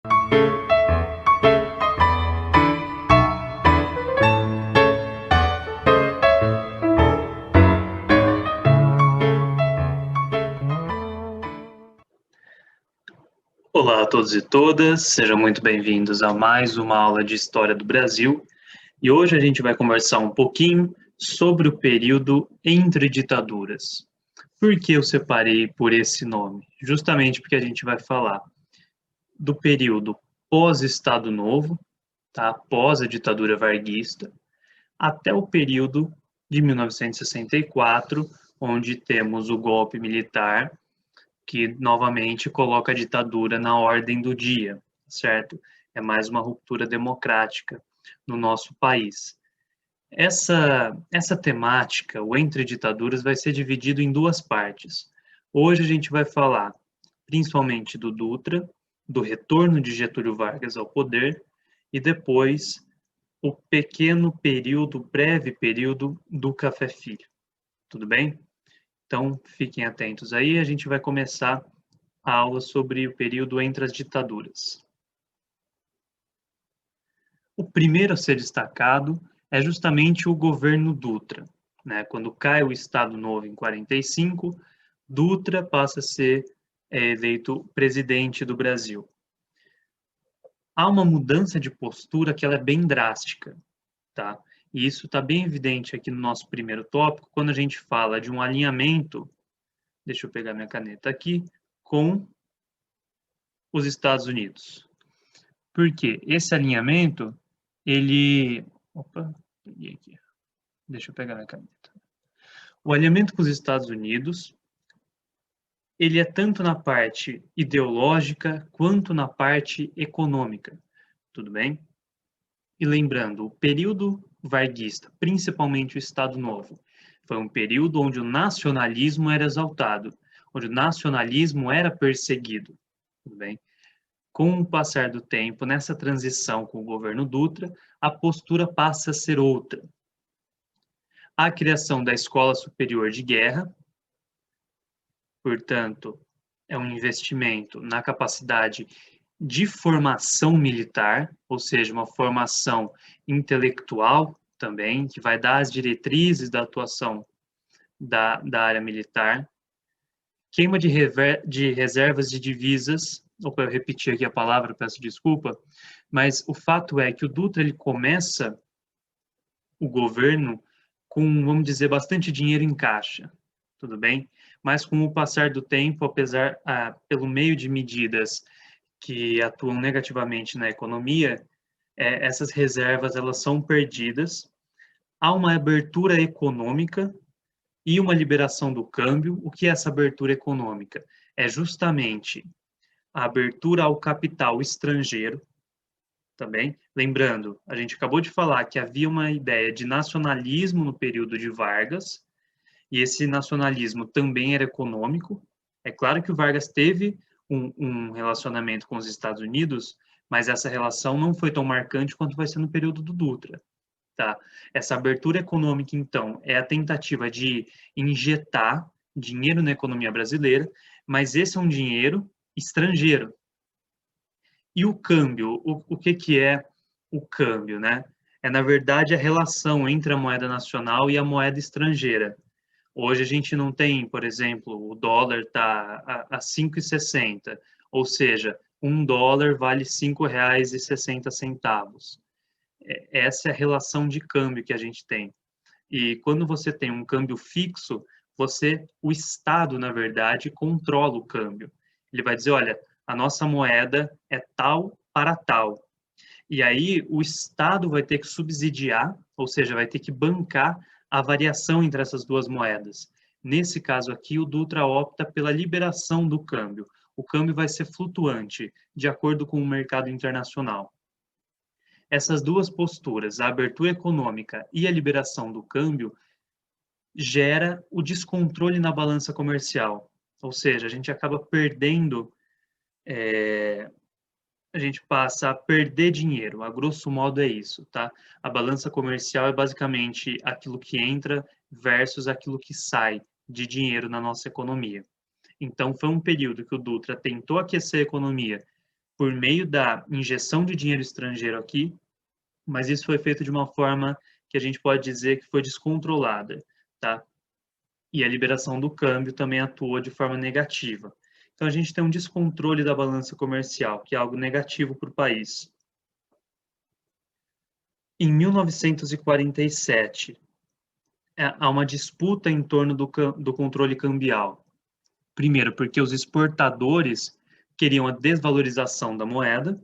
Olá a todos e todas, sejam muito bem-vindos a mais uma aula de História do Brasil. E hoje a gente vai conversar um pouquinho sobre o período entre ditaduras. Por que eu separei por esse nome? Justamente porque a gente vai falar do período pós-Estado Novo, tá? Pós a ditadura varguista, até o período de 1964, onde temos o golpe militar, que novamente coloca a ditadura na ordem do dia, certo? É mais uma ruptura democrática no nosso país. Essa temática, o Entre Ditaduras, vai ser dividido em duas partes. Hoje a gente vai falar principalmente do Dutra, do retorno de Getúlio Vargas ao poder, e depois o pequeno período, breve período do Café Filho. Tudo bem? Então, fiquem atentos aí, a gente vai começar a aula sobre o período entre as ditaduras. O primeiro a ser destacado é justamente o governo Dutra, né? Quando cai o Estado Novo em 45, Dutra passa a ser eleito presidente do Brasil. Há uma mudança de postura que ela é bem drástica, tá? E isso está bem evidente aqui no nosso primeiro tópico, quando a gente fala de um alinhamento, deixa eu pegar minha caneta aqui, com os Estados Unidos. Porque esse alinhamento, ele... Opa, peguei aqui. Deixa eu pegar minha caneta. O alinhamento com os Estados Unidos, ele é tanto na parte ideológica quanto na parte econômica. Tudo bem? E lembrando, o período varguista, principalmente o Estado Novo, foi um período onde o nacionalismo era exaltado, onde o nacionalismo era perseguido. Tudo bem? Com o passar do tempo, nessa transição com o governo Dutra, a postura passa a ser outra. A criação da Escola Superior de Guerra, portanto, é um investimento na capacidade de formação militar, ou seja, uma formação intelectual também, que vai dar as diretrizes da atuação da área militar. Queima de reservas de divisas, opa, eu repeti aqui a palavra, peço desculpa, mas o fato é que o Dutra ele começa o governo com, vamos dizer, bastante dinheiro em caixa, tudo bem? Mas com o passar do tempo, pelo meio de medidas que atuam negativamente na economia, essas reservas elas são perdidas. Há uma abertura econômica e uma liberação do câmbio. O que é essa abertura econômica? É justamente a abertura ao capital estrangeiro, também. Lembrando, a gente acabou de falar que havia uma ideia de nacionalismo no período de Vargas, e esse nacionalismo também era econômico. É claro que o Vargas teve um relacionamento com os Estados Unidos, mas essa relação não foi tão marcante quanto vai ser no período do Dutra. Tá? Essa abertura econômica, então, é a tentativa de injetar dinheiro na economia brasileira, mas esse é um dinheiro estrangeiro. E o câmbio, o que é o câmbio, né? É, na verdade, a relação entre a moeda nacional e a moeda estrangeira. Hoje a gente não tem, por exemplo, o dólar está a 5,60, ou seja, $1 vale R$ 5,60. Essa é a relação de câmbio que a gente tem. E quando você tem um câmbio fixo, o Estado, na verdade, controla o câmbio. Ele vai dizer, olha, a nossa moeda é tal para tal. E aí o Estado vai ter que subsidiar, ou seja, vai ter que bancar a variação entre essas duas moedas. Nesse caso aqui, o Dutra opta pela liberação do câmbio. O câmbio vai ser flutuante, de acordo com o mercado internacional. Essas duas posturas, a abertura econômica e a liberação do câmbio, gera o descontrole na balança comercial. Ou seja, a gente acaba perdendo, a gente passa a perder dinheiro. A grosso modo é isso, tá? A balança comercial é basicamente aquilo que entra versus aquilo que sai de dinheiro na nossa economia. Então, foi um período que o Dutra tentou aquecer a economia, por meio da injeção de dinheiro estrangeiro aqui, mas isso foi feito de uma forma que a gente pode dizer que foi descontrolada, tá? E a liberação do câmbio também atuou de forma negativa. Então, a gente tem um descontrole da balança comercial, que é algo negativo para o país. Em 1947, há uma disputa em torno do controle cambial. Primeiro, porque os exportadores queriam a desvalorização da moeda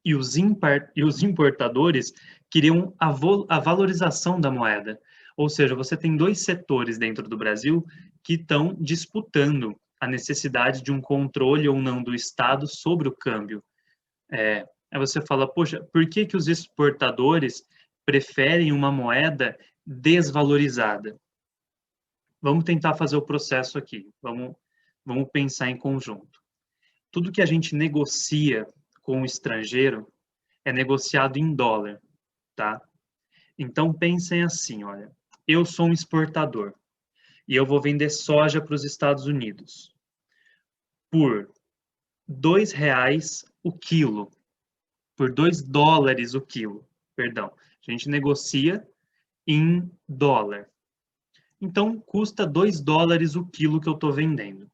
e os importadores queriam a valorização da moeda. Ou seja, você tem dois setores dentro do Brasil que estão disputando a necessidade de um controle ou não do Estado sobre o câmbio. Aí você fala, poxa, por que que os exportadores preferem uma moeda desvalorizada? Vamos tentar fazer o processo aqui. Vamos pensar em conjunto. Tudo que a gente negocia com o estrangeiro é negociado em dólar, tá? Então pensem assim, olha, eu sou um exportador e eu vou vender soja para os Estados Unidos por R$ 2 o quilo, por $2 o quilo, perdão. A gente negocia em dólar. Então custa $2 o quilo que eu estou vendendo.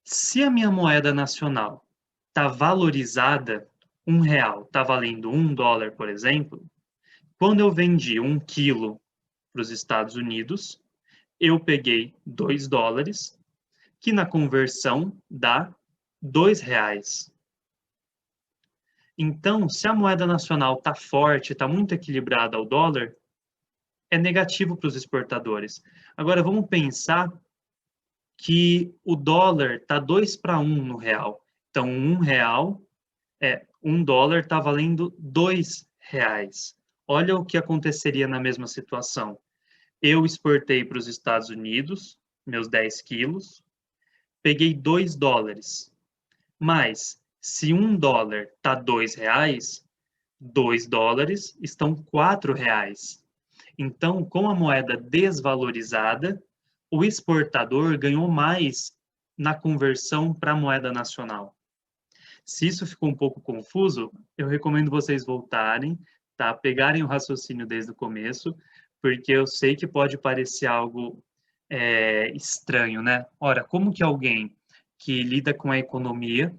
Se a minha moeda nacional está valorizada, R$ 1 está valendo $1, por exemplo, quando eu vendi 1 quilo para os Estados Unidos, eu peguei $2, que na conversão dá R$ 2. Então, se a moeda nacional está forte, está muito equilibrada ao dólar, é negativo para os exportadores. Agora, vamos pensar que o dólar está 2-1 no real. Então, $1 está valendo R$ 2. Olha o que aconteceria na mesma situação. Eu exportei para os Estados Unidos, meus 10 quilos, peguei $2. Mas, se $1 está R$ 2, $2 estão R$ 4. Então, com a moeda desvalorizada, o exportador ganhou mais na conversão para a moeda nacional. Se isso ficou um pouco confuso, eu recomendo vocês voltarem, tá? Pegarem o raciocínio desde o começo, porque eu sei que pode parecer algo estranho, né? Ora, como que alguém que lida com a economia,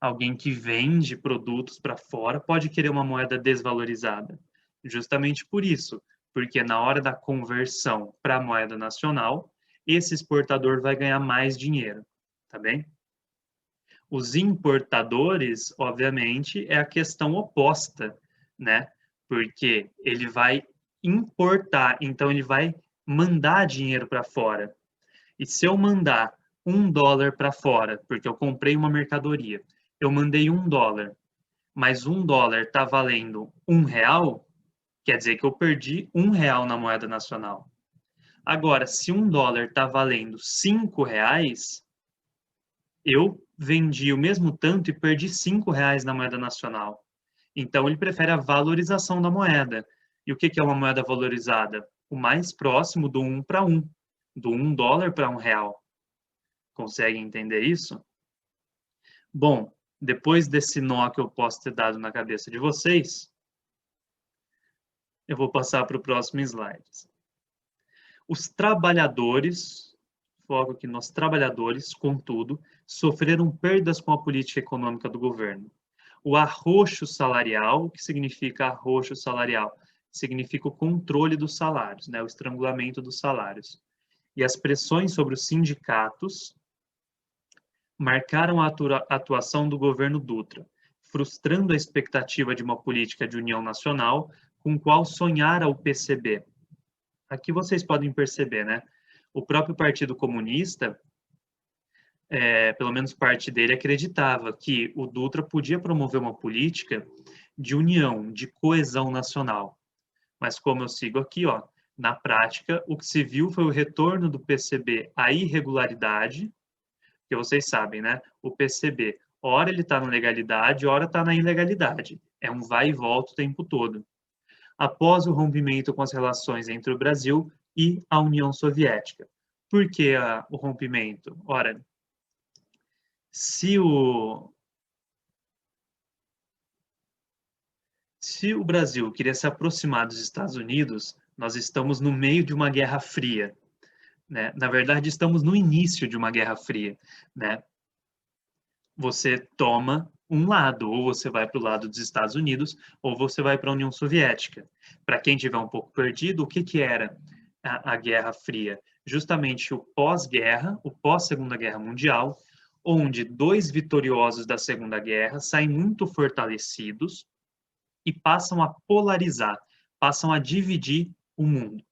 alguém que vende produtos para fora, pode querer uma moeda desvalorizada? Justamente por isso, porque na hora da conversão para a moeda nacional, esse exportador vai ganhar mais dinheiro, tá bem? Os importadores, obviamente, é a questão oposta, né? Porque ele vai importar, então ele vai mandar dinheiro para fora. E se eu mandar $1 para fora, porque eu comprei uma mercadoria, eu mandei $1, mas $1 está valendo R$ 1, quer dizer que eu perdi R$ 1 na moeda nacional. Agora, se $1 está valendo R$ 5, eu vendi o mesmo tanto e perdi R$ 5 na moeda nacional. Então, ele prefere a valorização da moeda. E o que é uma moeda valorizada? O mais próximo do 1 para 1, do $1 para R$ 1. Conseguem entender isso? Bom, depois desse nó que eu posso ter dado na cabeça de vocês, eu vou passar para o próximo slide. Os trabalhadores, foco aqui nos trabalhadores, contudo, sofreram perdas com a política econômica do governo. O arroxo salarial, o que significa arroxo salarial? Significa o controle dos salários, né? O estrangulamento dos salários. E as pressões sobre os sindicatos marcaram a atuação do governo Dutra, frustrando a expectativa de uma política de união nacional com qual sonhara o PCB. Aqui vocês podem perceber, né? O próprio Partido Comunista, pelo menos parte dele, acreditava que o Dutra podia promover uma política de união, de coesão nacional. Mas como eu sigo aqui, ó, na prática, o que se viu foi o retorno do PCB à irregularidade, que vocês sabem, né? O PCB, ora ele está na legalidade, ora está na ilegalidade. É um vai e volta o tempo todo. Após o rompimento com as relações entre o Brasil e a União Soviética. Por que o rompimento? Ora, se se o Brasil queria se aproximar dos Estados Unidos, nós estamos no meio de uma guerra fria, né? Na verdade, estamos no início de uma guerra fria, né? Você toma um lado, ou você vai para o lado dos Estados Unidos, ou você vai para a União Soviética. Para quem tiver um pouco perdido, o que que era a Guerra Fria? Justamente o pós-guerra, o pós-Segunda Guerra Mundial, onde dois vitoriosos da Segunda Guerra saem muito fortalecidos e passam a polarizar, passam a dividir o mundo.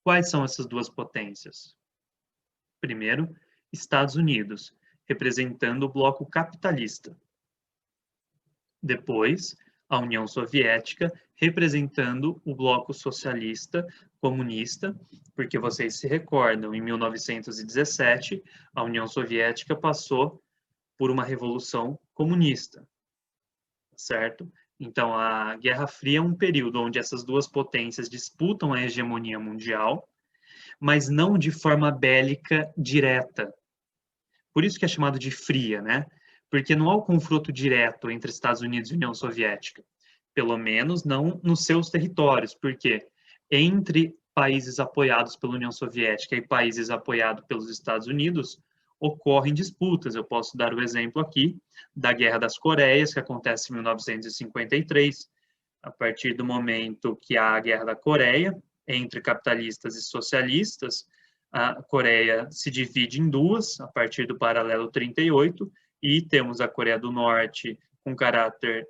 Quais são essas duas potências? Primeiro, Estados Unidos, representando o bloco capitalista. Depois, a União Soviética, representando o bloco socialista comunista, porque vocês se recordam, em 1917, a União Soviética passou por uma revolução comunista, certo? Então, a Guerra Fria é um período onde essas duas potências disputam a hegemonia mundial, mas não de forma bélica direta. Por isso que é chamado de fria, né? Porque não há o confronto direto entre Estados Unidos e União Soviética. Pelo menos não nos seus territórios, porque entre países apoiados pela União Soviética e países apoiados pelos Estados Unidos, ocorrem disputas. Eu posso dar o exemplo aqui da Guerra das Coreias, que acontece em 1953, a partir do momento que há a Guerra da Coreia, entre capitalistas e socialistas, a Coreia se divide em duas, a partir do paralelo 38, e temos a Coreia do Norte com caráter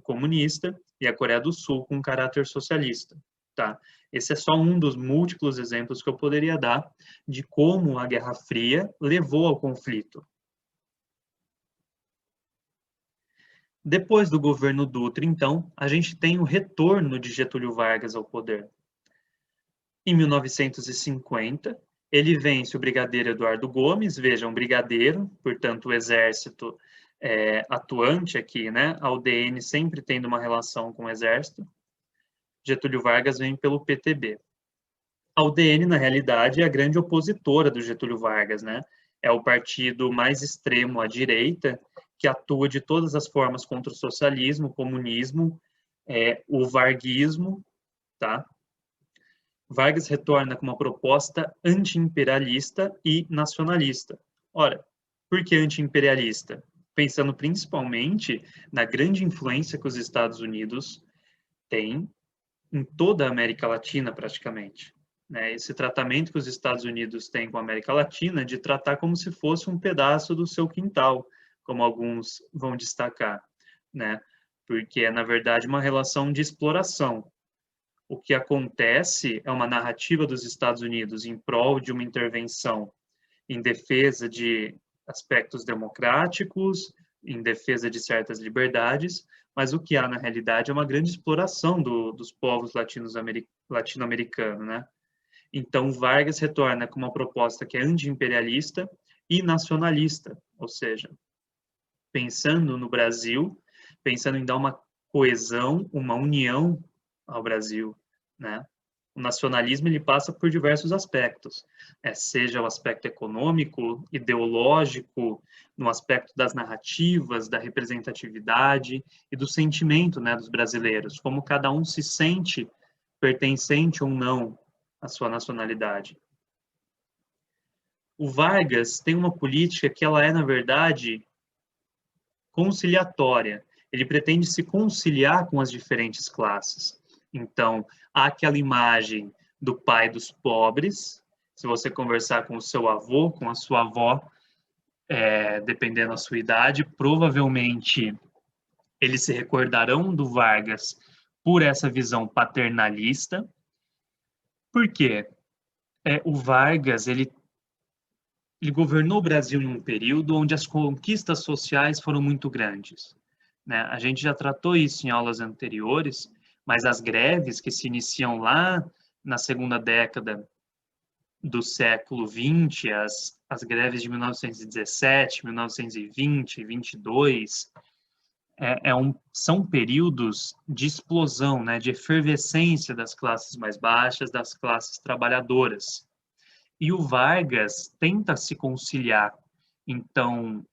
comunista e a Coreia do Sul com caráter socialista. Tá? Esse é só um dos múltiplos exemplos que eu poderia dar de como a Guerra Fria levou ao conflito. Depois do governo Dutra, então, a gente tem o retorno de Getúlio Vargas ao poder. Em 1950, ele vence o brigadeiro Eduardo Gomes, veja, um brigadeiro, portanto, o exército atuante aqui, né? A UDN sempre tendo uma relação com o exército. Getúlio Vargas vem pelo PTB. A UDN, na realidade, é a grande opositora do Getúlio Vargas, né? É o partido mais extremo à direita, que atua de todas as formas contra o socialismo, o comunismo, o varguismo, tá? Vargas retorna com uma proposta anti-imperialista e nacionalista. Ora, por que anti-imperialista? Pensando principalmente na grande influência que os Estados Unidos têm em toda a América Latina, praticamente. Né? Esse tratamento que os Estados Unidos têm com a América Latina de tratar como se fosse um pedaço do seu quintal, como alguns vão destacar, né? Porque é, na verdade, uma relação de exploração. O que acontece é uma narrativa dos Estados Unidos em prol de uma intervenção em defesa de aspectos democráticos, em defesa de certas liberdades, mas o que há na realidade é uma grande exploração dos povos latino-americanos, né? Então, Vargas retorna com uma proposta que é anti-imperialista e nacionalista, ou seja, pensando no Brasil, pensando em dar uma coesão, uma união ao Brasil, né? O nacionalismo ele passa por diversos aspectos, seja o aspecto econômico, ideológico, no aspecto das narrativas, da representatividade e do sentimento, né, dos brasileiros, como cada um se sente pertencente ou não à sua nacionalidade. O Vargas tem uma política que ela é, na verdade, conciliatória. Ele pretende se conciliar com as diferentes classes. Então, há aquela imagem do pai dos pobres. Se você conversar com o seu avô, com a sua avó, dependendo da sua idade, provavelmente eles se recordarão do Vargas por essa visão paternalista. Por quê? O Vargas, ele governou o Brasil em um período onde as conquistas sociais foram muito grandes. Né? A gente já tratou isso em aulas anteriores, mas as greves que se iniciam lá na segunda década do século XX, as greves de 1917, 1920, 22, são períodos de explosão, né, de efervescência das classes mais baixas, das classes trabalhadoras. E o Vargas tenta se conciliar. Então,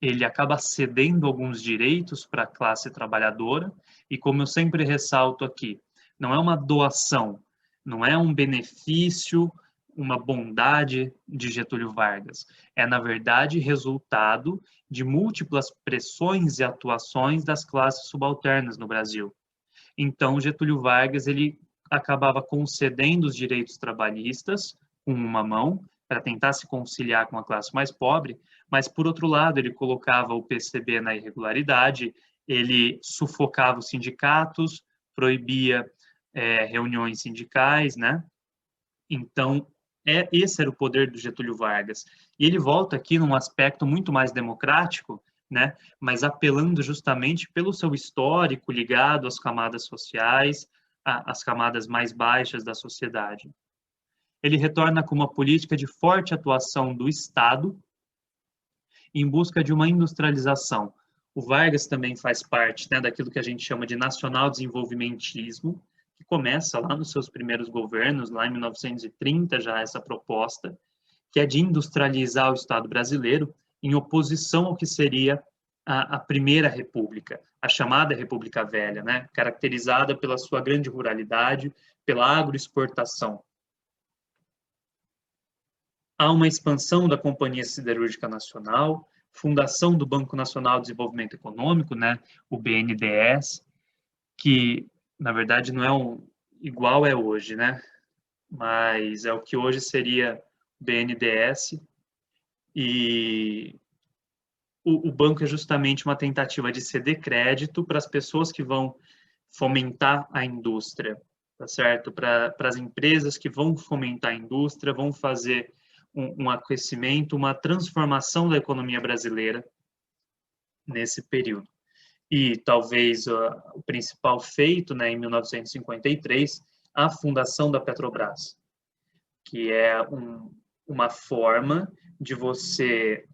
ele acaba cedendo alguns direitos para a classe trabalhadora, e como eu sempre ressalto aqui, não é uma doação, não é um benefício, uma bondade de Getúlio Vargas. É, na verdade, resultado de múltiplas pressões e atuações das classes subalternas no Brasil. Então, Getúlio Vargas ele acabava concedendo os direitos trabalhistas com uma mão, para tentar se conciliar com a classe mais pobre, mas, por outro lado, ele colocava o PCB na irregularidade, ele sufocava os sindicatos, proibia reuniões sindicais, né? Então, esse era o poder do Getúlio Vargas. E ele volta aqui num aspecto muito mais democrático, né? Mas apelando justamente pelo seu histórico ligado às camadas sociais, às camadas mais baixas da sociedade. Ele retorna com uma política de forte atuação do Estado em busca de uma industrialização. O Vargas também faz parte, né, daquilo que a gente chama de nacional desenvolvimentismo, que começa lá nos seus primeiros governos, lá em 1930, já essa proposta, que é de industrializar o Estado brasileiro em oposição ao que seria a Primeira República, a chamada República Velha, né, caracterizada pela sua grande ruralidade, pela agroexportação. Há uma expansão da Companhia Siderúrgica Nacional, fundação do Banco Nacional de Desenvolvimento Econômico, né, o BNDES, que, na verdade, não é igual é hoje, né, mas é o que hoje seria o BNDES, e o banco é justamente uma tentativa de ceder crédito para as pessoas que vão fomentar a indústria, tá certo? Para as empresas que vão fomentar a indústria, vão fazer um aquecimento, uma transformação da economia brasileira nesse período. E talvez o principal feito, né, em 1953, a fundação da Petrobras, que é uma forma de você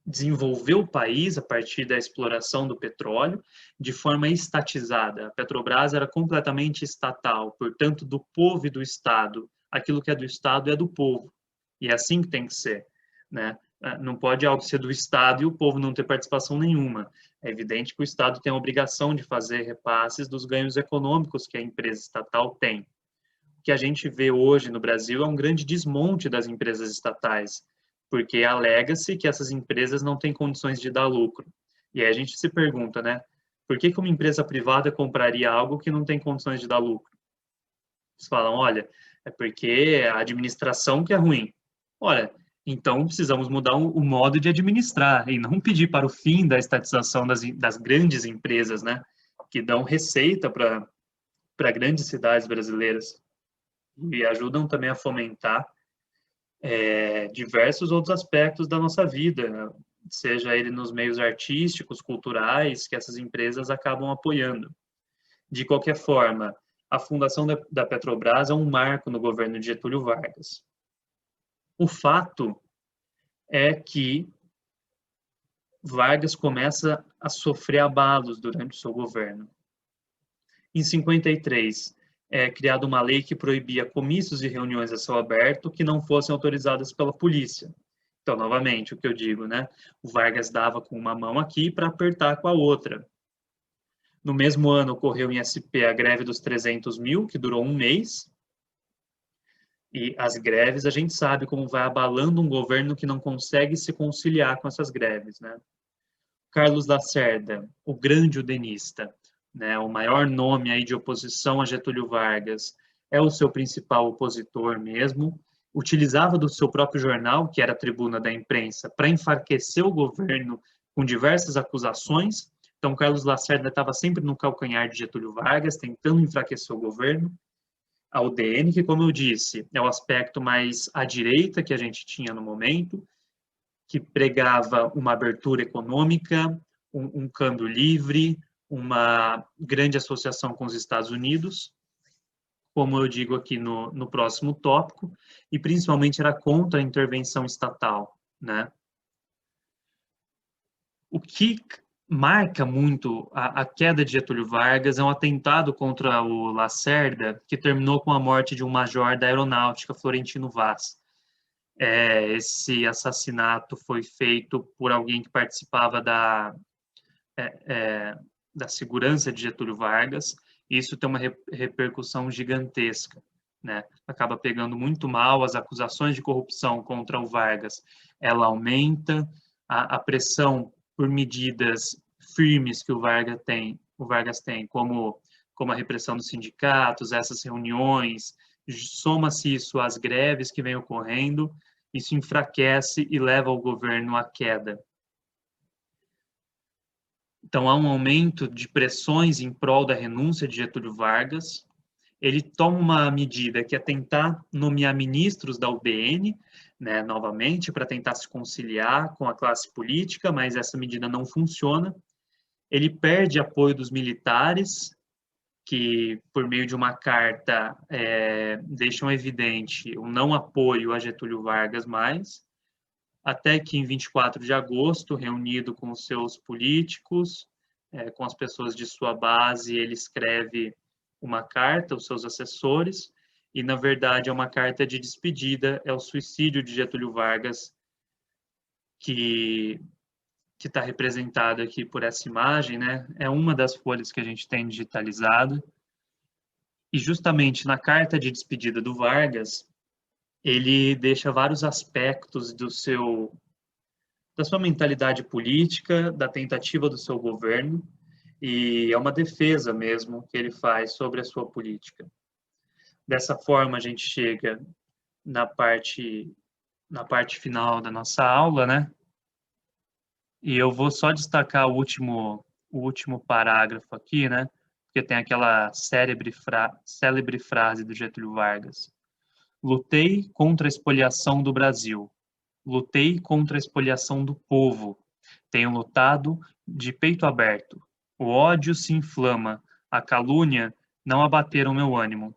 desenvolver o país a partir da exploração do petróleo de forma estatizada. A Petrobras era completamente estatal, portanto, do povo e do Estado. Aquilo que é do Estado é do povo. E é assim que tem que ser, né? Não pode algo ser do Estado e o povo não ter participação nenhuma. É evidente que o Estado tem a obrigação de fazer repasses dos ganhos econômicos que a empresa estatal tem. O que a gente vê hoje no Brasil é um grande desmonte das empresas estatais, porque alega-se que essas empresas não têm condições de dar lucro. E aí a gente se pergunta, né? Por que uma empresa privada compraria algo que não tem condições de dar lucro? Eles falam, olha, é porque a administração que é ruim. Olha, então precisamos mudar o modo de administrar e não pedir para o fim da estatização das grandes empresas, né? Que dão receita para grandes cidades brasileiras e ajudam também a fomentar diversos outros aspectos da nossa vida, né? Seja ele nos meios artísticos, culturais, que essas empresas acabam apoiando. De qualquer forma, a fundação da Petrobras é um marco no governo de Getúlio Vargas. O fato é que Vargas começa a sofrer abalos durante o seu governo. Em 53, é criada uma lei que proibia comícios e reuniões a céu aberto que não fossem autorizadas pela polícia. Então, novamente, o que eu digo, né? O Vargas dava com uma mão aqui para apertar com a outra. No mesmo ano, ocorreu em SP a greve dos 300 mil, que durou um mês. E as greves, a gente sabe como vai abalando um governo que não consegue se conciliar com essas greves, né? Carlos Lacerda, o grande udenista, né, o maior nome aí de oposição a Getúlio Vargas, é o seu principal opositor mesmo, utilizava do seu próprio jornal, que era a Tribuna da Imprensa, para enfraquecer o governo com diversas acusações. Então, Carlos Lacerda estava sempre no calcanhar de Getúlio Vargas, tentando enfraquecer o governo. A UDN, que, como eu disse, é o aspecto mais à direita que a gente tinha no momento, que pregava uma abertura econômica, um câmbio livre, uma grande associação com os Estados Unidos, como eu digo aqui no próximo tópico, e principalmente era contra a intervenção estatal, né? O que marca muito a queda de Getúlio Vargas é um atentado contra o Lacerda, que terminou com a morte de um major da aeronáutica, Florentino Vaz. Esse assassinato foi feito por alguém que participava da segurança de Getúlio Vargas. Isso tem uma repercussão gigantesca, né? Acaba pegando muito mal, as acusações de corrupção contra o Vargas, ela aumenta, a pressão por medidas firmes que o Vargas tem, como a repressão dos sindicatos, essas reuniões, soma-se isso às greves que vem ocorrendo, isso enfraquece e leva o governo à queda. Então, há um aumento de pressões em prol da renúncia de Getúlio Vargas. Ele toma uma medida que é tentar nomear ministros da UDN, né, novamente, para tentar se conciliar com a classe política, mas essa medida não funciona. Ele perde apoio dos militares, que, por meio de uma carta, deixam evidente o não apoio a Getúlio Vargas mais, até que em 24 de agosto, reunido com os seus políticos, com as pessoas de sua base, ele escreve uma carta aos seus assessores, e, na verdade, é uma carta de despedida, é o suicídio de Getúlio Vargas, que está representado aqui por essa imagem, né? É uma das folhas que a gente tem digitalizado. E justamente na carta de despedida do Vargas, ele deixa vários aspectos da sua mentalidade política, da tentativa do seu governo, e é uma defesa mesmo que ele faz sobre a sua política. Dessa forma, a gente chega na parte final da nossa aula, né? E eu vou só destacar o último parágrafo aqui, né? Porque tem aquela célebre frase do Getúlio Vargas. Lutei contra a espoliação do Brasil. Lutei contra a espoliação do povo. Tenho lutado de peito aberto. O ódio se inflama. A calúnia não abateram meu ânimo.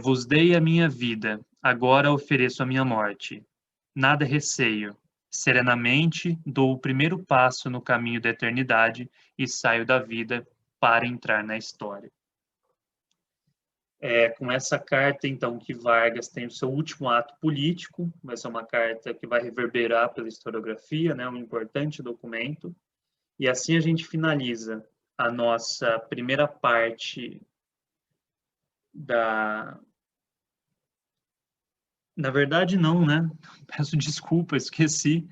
Vos dei a minha vida. Agora ofereço a minha morte. Nada receio. Serenamente dou o primeiro passo no caminho da eternidade e saio da vida para entrar na história. Com essa carta, então, que Vargas tem o seu último ato político, vai ser uma carta que vai reverberar pela historiografia, né, um importante documento, e assim a gente finaliza a nossa primeira parte da... Na verdade, não, né? Peço desculpa, esqueci.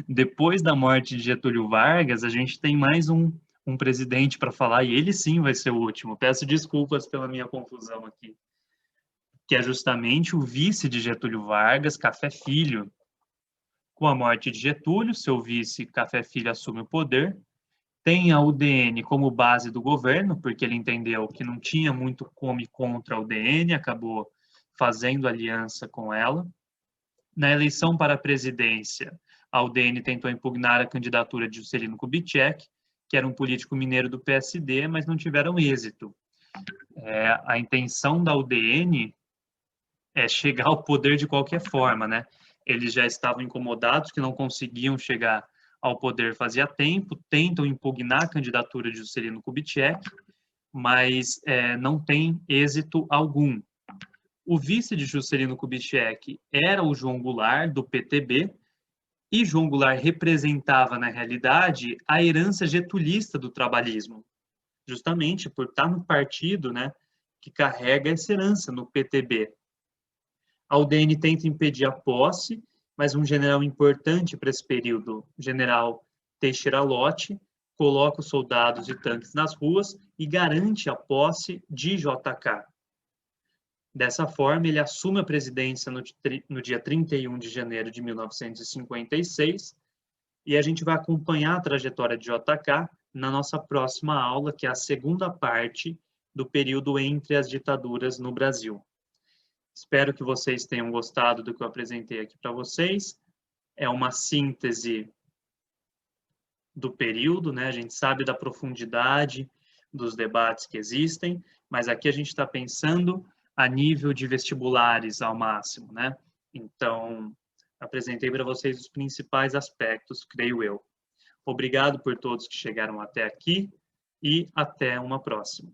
Depois da morte de Getúlio Vargas, a gente tem mais um presidente para falar, e ele sim vai ser o último. Peço desculpas pela minha confusão aqui. Que é justamente o vice de Getúlio Vargas, Café Filho. Com a morte de Getúlio, seu vice, Café Filho, assume o poder. Tem a UDN como base do governo, porque ele entendeu que não tinha muito como ir contra a UDN, acabou fazendo aliança com ela. Na eleição para a presidência, a UDN tentou impugnar a candidatura de Juscelino Kubitschek, que era um político mineiro do PSD, mas não tiveram êxito. A intenção da UDN é chegar ao poder de qualquer forma, né? Eles já estavam incomodados que não conseguiam chegar ao poder fazia tempo, tentam impugnar a candidatura de Juscelino Kubitschek, mas não tem êxito algum. O vice de Juscelino Kubitschek era o João Goulart, do PTB, e João Goulart representava, na realidade, a herança getulista do trabalhismo, justamente por estar no partido, né, que carrega essa herança no PTB. A UDN tenta impedir a posse, mas um general importante para esse período, o general Teixeira Lott, coloca os soldados e tanques nas ruas e garante a posse de JK. Dessa forma, ele assume a presidência no dia 31 de janeiro de 1956, e a gente vai acompanhar a trajetória de JK na nossa próxima aula, que é a segunda parte do período entre as ditaduras no Brasil. Espero que vocês tenham gostado do que eu apresentei aqui para vocês. É uma síntese do período, né? A gente sabe da profundidade dos debates que existem, mas aqui a gente está pensando a nível de vestibulares ao máximo, né? Então, apresentei para vocês os principais aspectos, creio eu. Obrigado por todos que chegaram até aqui e até uma próxima.